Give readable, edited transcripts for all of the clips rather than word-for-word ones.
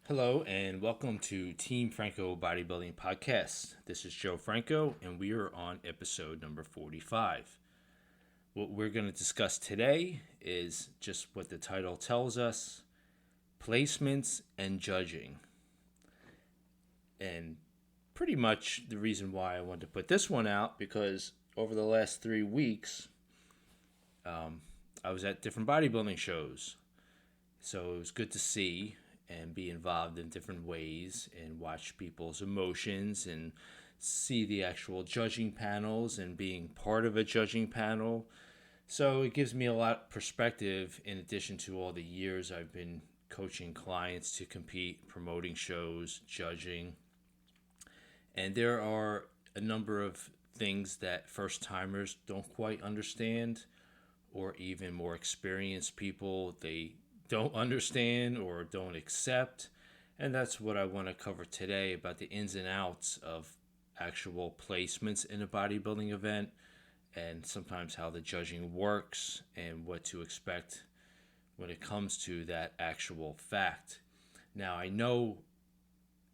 Hello and welcome to Team Franco Bodybuilding Podcast. This is Joe Franco and we are on episode number 45. What we're going to discuss today is just what the title tells us, placements and judging. And pretty much the reason why I wanted to put this one out because over the last 3 weeks, I was at different bodybuilding shows. So it was good to see and be involved in different ways and watch people's emotions and see the actual judging panels and being part of a judging panel. So it gives me a lot of perspective in addition to all the years I've been coaching clients to compete, promoting shows, judging. And there are a number of things that first timers don't quite understand, or even more experienced people, they don't understand or don't accept. And that's what I want to cover today about the ins and outs of actual placements in a bodybuilding event and sometimes how the judging works and what to expect when it comes to that actual fact. Now, I know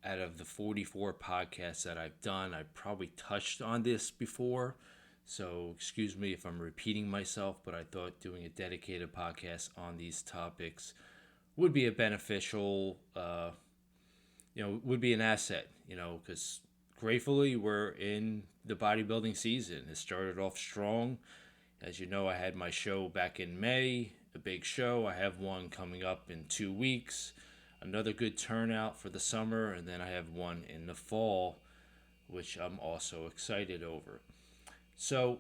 out of the 44 podcasts that I've done, I probably touched on this before. So excuse me if I'm repeating myself, but I thought doing a dedicated podcast on these topics would be a beneficial, would be an asset, because gratefully we're in the bodybuilding season. It started off strong. As you know, I had my show back in May, a big show. I have one coming up in 2 weeks, another good turnout for the summer, and then I have one in the fall, which I'm also excited over. So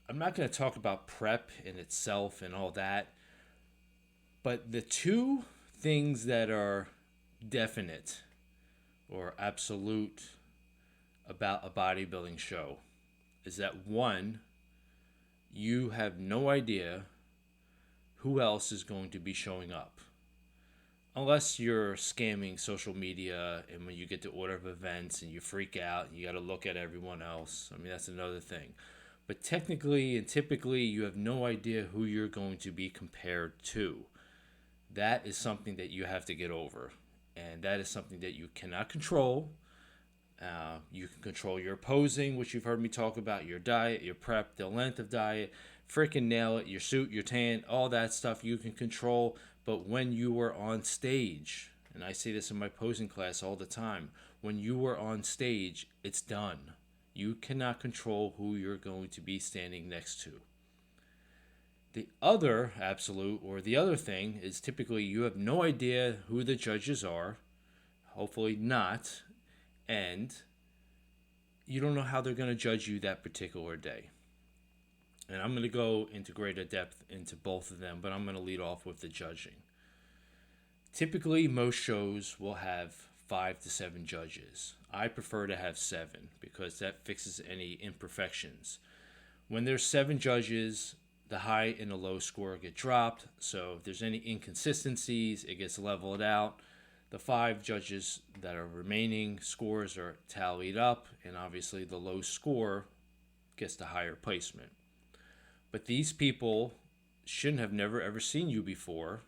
I'm not going to talk about prep in itself and all that, but the two things that are definite or absolute about a bodybuilding show is that one, you have no idea who else is going to be showing up. Unless you're scamming social media and when you get to order of events and you freak out and you got to look at everyone else. I mean, that's another thing. But technically and typically, you have no idea who you're going to be compared to. That is something that you have to get over. And that is something that you cannot control. You can control your posing, which you've heard me talk about, your diet, your prep, the length of diet, freaking nail it, your suit, your tan, all that stuff you can control. But when you are on stage, and I say this in my posing class all the time, when you are on stage, it's done. You cannot control who you're going to be standing next to. The other absolute, or the other thing, is typically you have no idea who the judges are, hopefully not, and you don't know how they're going to judge you that particular day. And I'm going to go into greater depth into both of them, but I'm going to lead off with the judging. Typically, most shows will have 5 to 7 judges. I prefer to have 7 because that fixes any imperfections. When there's 7 judges, the high and the low score get dropped. So if there's any inconsistencies, it gets leveled out. The 5 judges that are remaining scores are tallied up, and obviously the low score gets the higher placement. But these people shouldn't have never ever seen you before.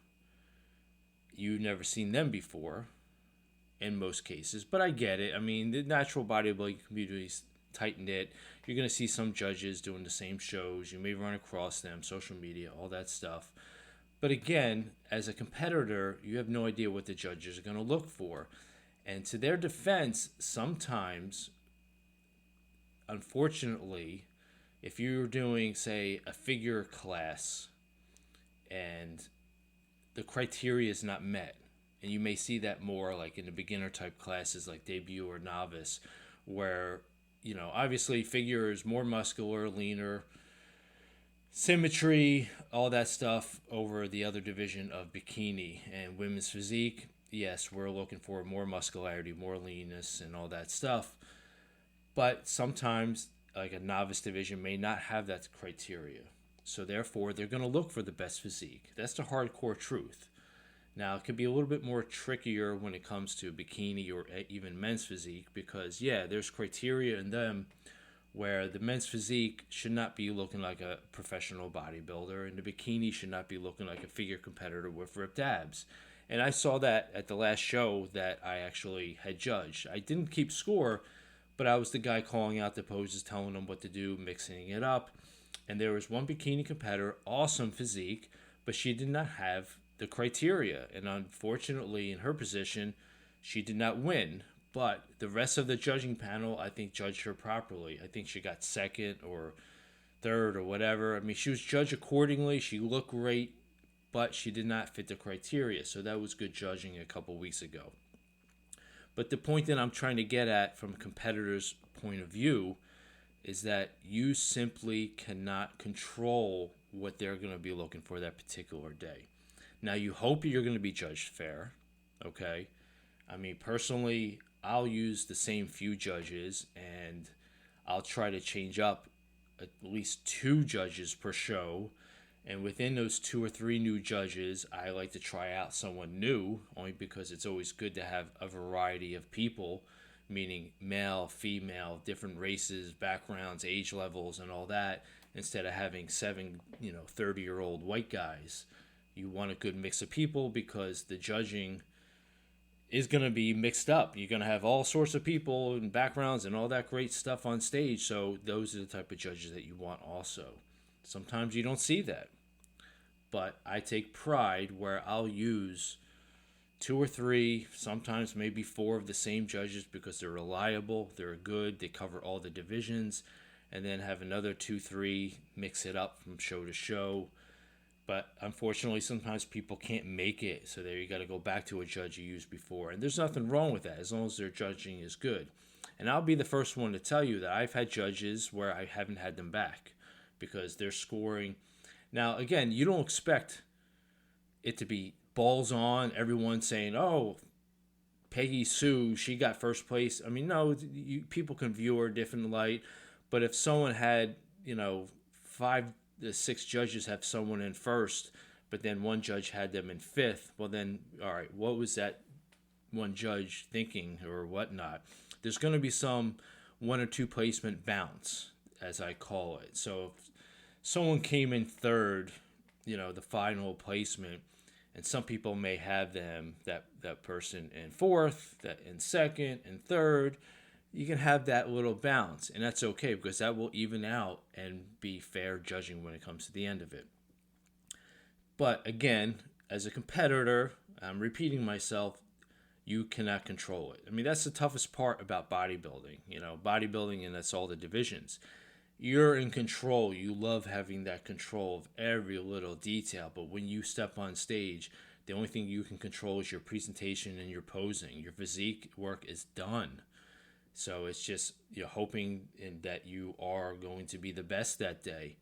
You've never seen them before in most cases. But I get it. I mean, the natural bodybuilding community is tight-knit. You're going to see some judges doing the same shows. You may run across them, social media, all that stuff. But again, as a competitor, you have no idea what the judges are going to look for. And to their defense, sometimes, unfortunately, if you're doing, say, a figure class and the criteria is not met, and you may see that more like in the beginner type classes like debut or novice, where, obviously figure is more muscular, leaner, symmetry, all that stuff over the other division of bikini. And women's physique, yes, we're looking for more muscularity, more leanness, and all that stuff. But sometimes like a novice division may not have that criteria. So therefore, they're going to look for the best physique. That's the hardcore truth. Now, it can be a little bit more trickier when it comes to bikini or even men's physique because, there's criteria in them where the men's physique should not be looking like a professional bodybuilder and the bikini should not be looking like a figure competitor with ripped abs. And I saw that at the last show that I actually had judged. I didn't keep score, but I was the guy calling out the poses, telling them what to do, mixing it up. And there was one bikini competitor, awesome physique, but she did not have the criteria. And unfortunately, in her position, she did not win. But the rest of the judging panel, I think, judged her properly. I think she got second or third or whatever. I mean, she was judged accordingly. She looked great, but she did not fit the criteria. So that was good judging a couple weeks ago. But the point that I'm trying to get at from a competitor's point of view is that you simply cannot control what they're going to be looking for that particular day. Now, you hope you're going to be judged fair, okay? I mean, personally, I'll use the same few judges, and I'll try to change up at least 2 judges per show. And within those 2 or 3 new judges, I like to try out someone new, only because it's always good to have a variety of people, meaning male, female, different races, backgrounds, age levels, and all that, instead of having 7, 30-year-old white guys. You want a good mix of people because the judging is going to be mixed up. You're going to have all sorts of people and backgrounds and all that great stuff on stage, so those are the type of judges that you want also. Sometimes you don't see that. But I take pride where I'll use 2 or 3, sometimes maybe 4 of the same judges because they're reliable, they're good, they cover all the divisions, and then have another 2, 3, mix it up from show to show. But unfortunately, sometimes people can't make it, so there you got to go back to a judge you used before. And there's nothing wrong with that as long as their judging is good. And I'll be the first one to tell you that I've had judges where I haven't had them back because they're scoring. Now, again, you don't expect it to be balls on, everyone saying, oh, Peggy Sue, she got first place. I mean, no, people can view her a different light. But if someone had, 5 to 6 judges have someone in first, but then one judge had them in 5th, well then, all right, what was that one judge thinking or whatnot? There's going to be some 1 or 2 placement bounce, as I call it. So if someone came in 3rd, the final placement, and some people may have them, that person in 4th, that in 2nd, and 3rd, you can have that little bounce, and that's okay because that will even out and be fair judging when it comes to the end of it. But again, as a competitor, I'm repeating myself, you cannot control it. I mean, that's the toughest part about bodybuilding. Bodybuilding, and that's all the divisions. You're in control. You love having that control of every little detail, but when you step on stage, the only thing you can control is your presentation and your posing. Your physique work is done. So it's just you're hoping that you are going to be the best that day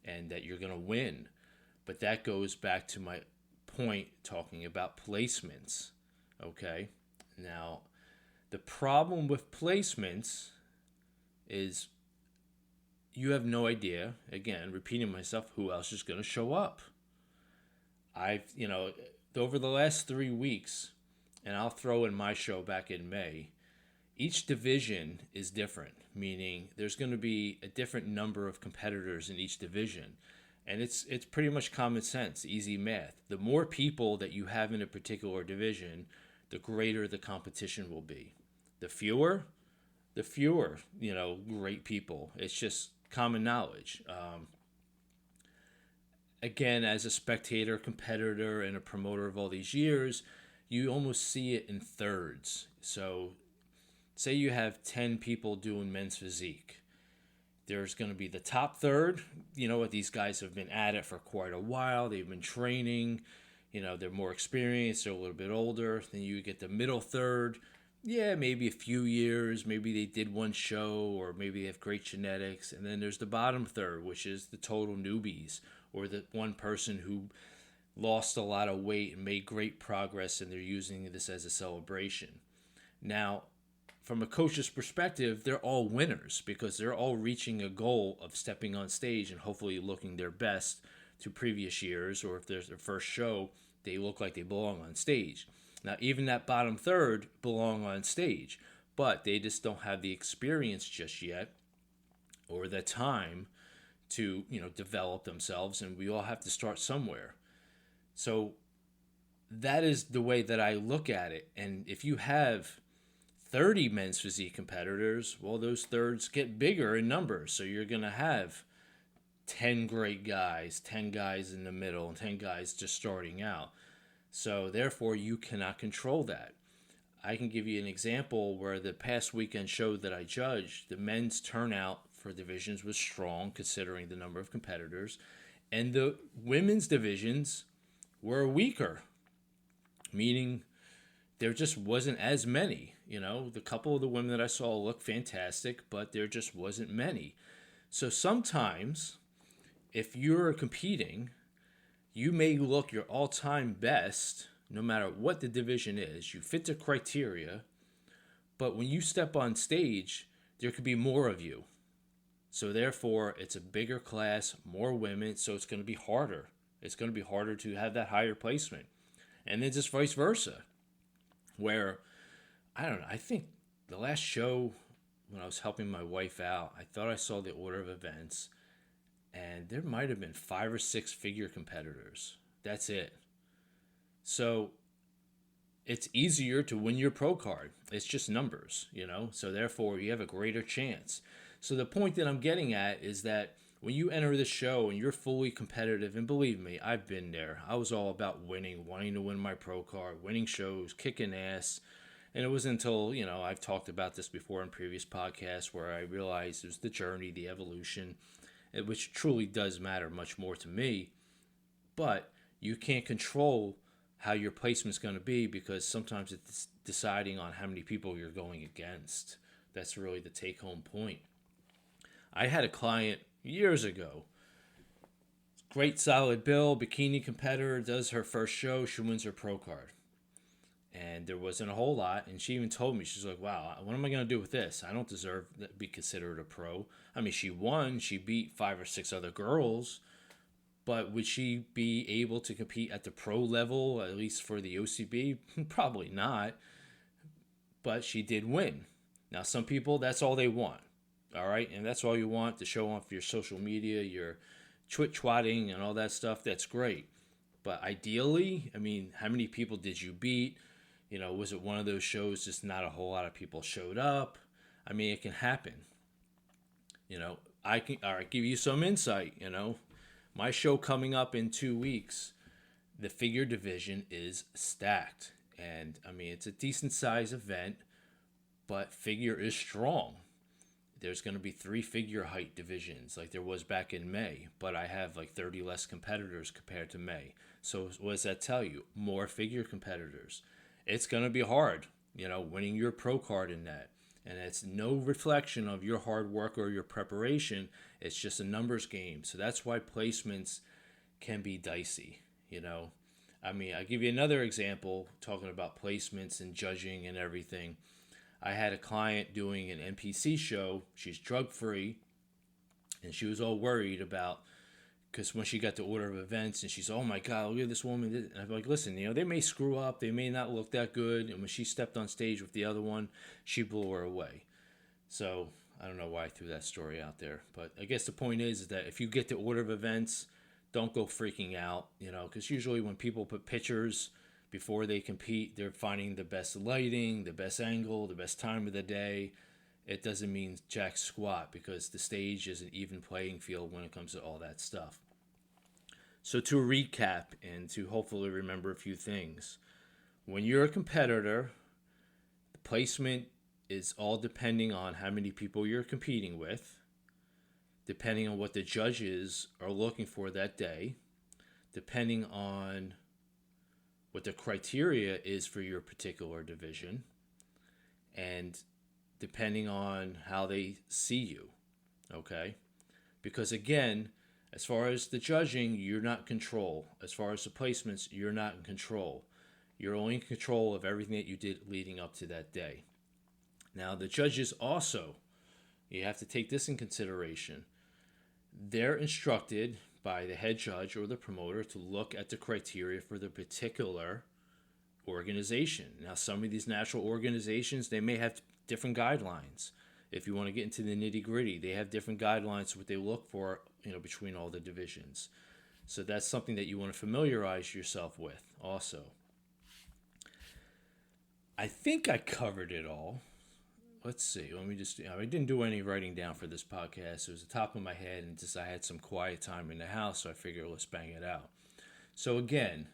and that you're going to win. But that goes back to my point talking about placements. Okay? Now, the problem with placements is you have no idea, again, repeating myself, who else is going to show up. Over the last 3 weeks, and I'll throw in my show back in May, each division is different, meaning there's going to be a different number of competitors in each division. And it's pretty much common sense, easy math. The more people that you have in a particular division, the greater the competition will be. The fewer, great people. It's just common knowledge. Again, as a spectator, competitor, and a promoter of all these years, you almost see it in thirds. So say you have 10 people doing men's physique. There's going to be the top third. These guys have been at it for quite a while. They've been training. They're more experienced. They're a little bit older. Then you get the middle third. Yeah, maybe a few years. Maybe they did one show, or maybe they have great genetics. And then there's the bottom third, which is the total newbies, or the one person who lost a lot of weight and made great progress, and they're using this as a celebration. Now, from a coach's perspective, they're all winners because they're all reaching a goal of stepping on stage and hopefully looking their best to previous years, or if there's their first show, they look like they belong on stage. Now, even that bottom third belong on stage, but they just don't have the experience just yet or the time to, develop themselves, and we all have to start somewhere. So that is the way that I look at it. And if you have 30 men's physique competitors, well, those thirds get bigger in numbers. So you're going to have 10 great guys, 10 guys in the middle, and 10 guys just starting out. So therefore, you cannot control that. I can give you an example where the past weekend show that I judged, the men's turnout for divisions was strong considering the number of competitors, and the women's divisions were weaker, meaning there just wasn't as many. The couple of the women that I saw looked fantastic, but there just wasn't many. So sometimes, if you're competing, you may look your all-time best no matter what the division is. You fit the criteria, but when you step on stage, there could be more of you. So therefore, it's a bigger class, more women, so it's going to be harder. It's going to be harder to have that higher placement. And then just vice versa, where, I don't know, I think the last show when I was helping my wife out, I thought I saw the order of events, and there might have been 5 or 6 figure competitors. That's it. So it's easier to win your pro card. It's just numbers, so therefore you have a greater chance. So the point that I'm getting at is that when you enter the show and you're fully competitive, and believe me, I've been there. I was all about winning, wanting to win my pro card, winning shows, kicking ass. And it wasn't until, I've talked about this before in previous podcasts where I realized it was the journey, the evolution, which truly does matter much more to me. But you can't control how your placement's going to be because sometimes it's deciding on how many people you're going against. That's really the take-home point. I had a client years ago, great solid bill, bikini competitor, does her first show, she wins her pro card. And there wasn't a whole lot, and she even told me, she's like, wow, what am I going to do with this? I don't deserve to be considered a pro. I mean, she won, she beat 5 or 6 other girls, but would she be able to compete at the pro level, at least for the OCB? Probably not, but she did win. Now, some people, that's all they want, all right? And that's all you want to show off your social media, your twitting and all that stuff. That's great. But ideally, I mean, how many people did you beat? Was it one of those shows just not a whole lot of people showed up? I mean, it can happen. I can give you some insight, My show coming up in 2 weeks, the figure division is stacked. And, I mean, it's a decent size event, but figure is strong. There's going to be 3 figure height divisions like there was back in May, but I have like 30 less competitors compared to May. So what does that tell you? More figure competitors. It's going to be hard, winning your pro card in that. And it's no reflection of your hard work or your preparation. It's just a numbers game. So that's why placements can be dicey, I mean, I'll give you another example talking about placements and judging and everything. I had a client doing an NPC show. She's drug-free, and she was all worried about, because when she got the order of events, and she's, oh my God, look at this woman. And I'm like, listen, they may screw up. They may not look that good. And when she stepped on stage with the other one, she blew her away. So I don't know why I threw that story out there. But I guess the point is that if you get the order of events, don't go freaking out, because usually when people put pictures before they compete, they're finding the best lighting, the best angle, the best time of the day. It doesn't mean jack squat because the stage is an even playing field when it comes to all that stuff. So to recap and to hopefully remember a few things, when you're a competitor, the placement is all depending on how many people you're competing with, depending on what the judges are looking for that day, depending on what the criteria is for your particular division, and depending on how they see you, okay? Because again, as far as the judging, you're not in control. As far as the placements, you're not in control. You're only in control of everything that you did leading up to that day. Now, the judges also, you have to take this in consideration. They're instructed by the head judge or the promoter to look at the criteria for the particular organization. Now, some of these national organizations, they may have different guidelines. If you want to get into the nitty-gritty, they have different guidelines, what they look for, between all the divisions. So that's something that you want to familiarize yourself with also. I think I covered it all. Let's see. Let me just. I didn't do any writing down for this podcast. It was the top of my head, and just I had some quiet time in the house, so I figured let's bang it out. So again,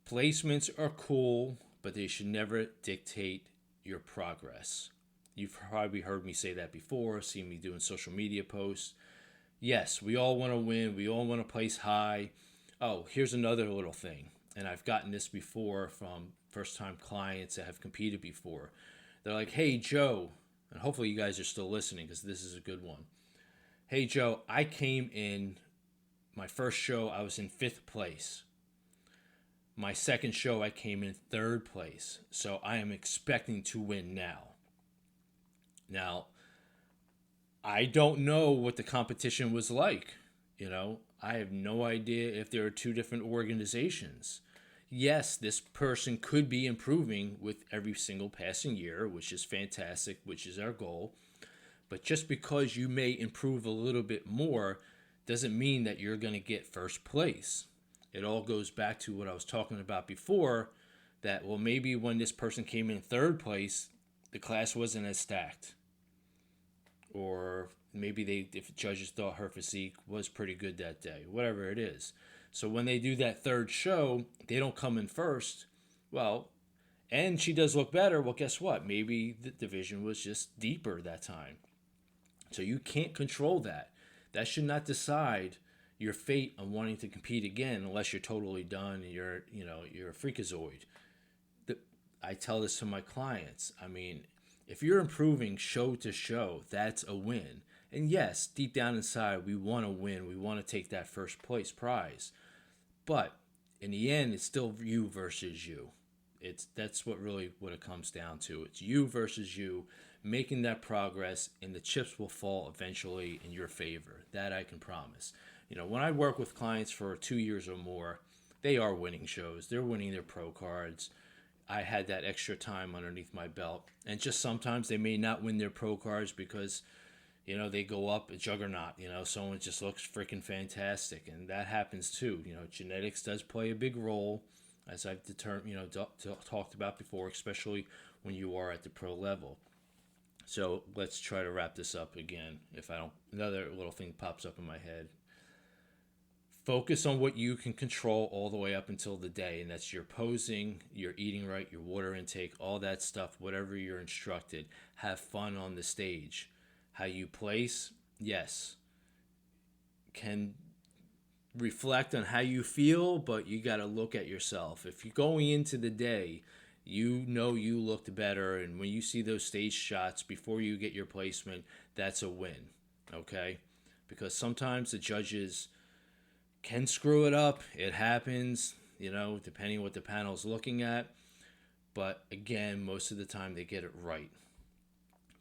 placements are cool, but they should never dictate your progress. You've probably heard me say that before, seen me doing social media posts. Yes, we all want to win. We all want to place high. Oh, here's another little thing. And I've gotten this before from first time clients that have competed before. They're like, hey, Joe, and hopefully you guys are still listening because this is a good one. Hey, Joe, I came in my first show, I was in 5th place. My second show, I came in 3rd place. So I am expecting to win now. Now, I don't know what the competition was like. I have no idea if there are two different organizations. Yes, this person could be improving with every single passing year, which is fantastic, which is our goal. But just because you may improve a little bit more doesn't mean that you're going to get first place. It all goes back to what I was talking about before, that, well, maybe when this person came in 3rd place, the class wasn't as stacked. Or maybe if judges thought her physique was pretty good that day, whatever it is. So when they do that 3rd show, they don't come in first. Well, and she does look better. Well, guess what? Maybe the division was just deeper that time. So you can't control that. That should not decide your fate on wanting to compete again unless you're totally done and you're a freakazoid. I tell this to my clients. I mean, if you're improving show to show, that's a win. And yes, deep down inside, we want to win. We want to take that first place prize. But in the end, it's still you versus you. That's what it comes down to. It's you versus you, making that progress, and the chips will fall eventually in your favor. That I can promise. When I work with clients for 2 years or more, they are winning shows. They're winning their pro cards. I had that extra time underneath my belt. And just sometimes they may not win their pro cards because, they go up a juggernaut. Someone just looks freaking fantastic. And that happens too. Genetics does play a big role, as I've talked about before, especially when you are at the pro level. So let's try to wrap this up again. If another little thing pops up in my head. Focus on what you can control all the way up until the day, and that's your posing, your eating right, your water intake, all that stuff, whatever you're instructed. Have fun on the stage. How you place, yes, can reflect on how you feel, but you got to look at yourself. If you're going into the day, you looked better, and when you see those stage shots before you get your placement, that's a win, okay? Because sometimes the judges can screw it up. It happens, depending on what the panel's looking at. But again, most of the time they get it right.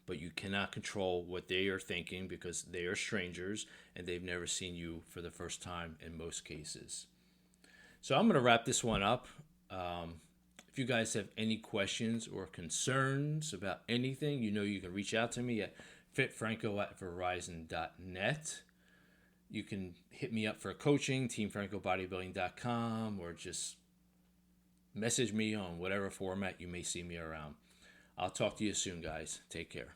But you cannot control what they are thinking because they are strangers and they've never seen you for the first time in most cases. So I'm going to wrap this one up. If you guys have any questions or concerns about anything, you can reach out to me at fitfranco@verizon.net. You can hit me up for coaching, teamfrancobodybuilding.com, or just message me on whatever format you may see me around. I'll talk to you soon, guys. Take care.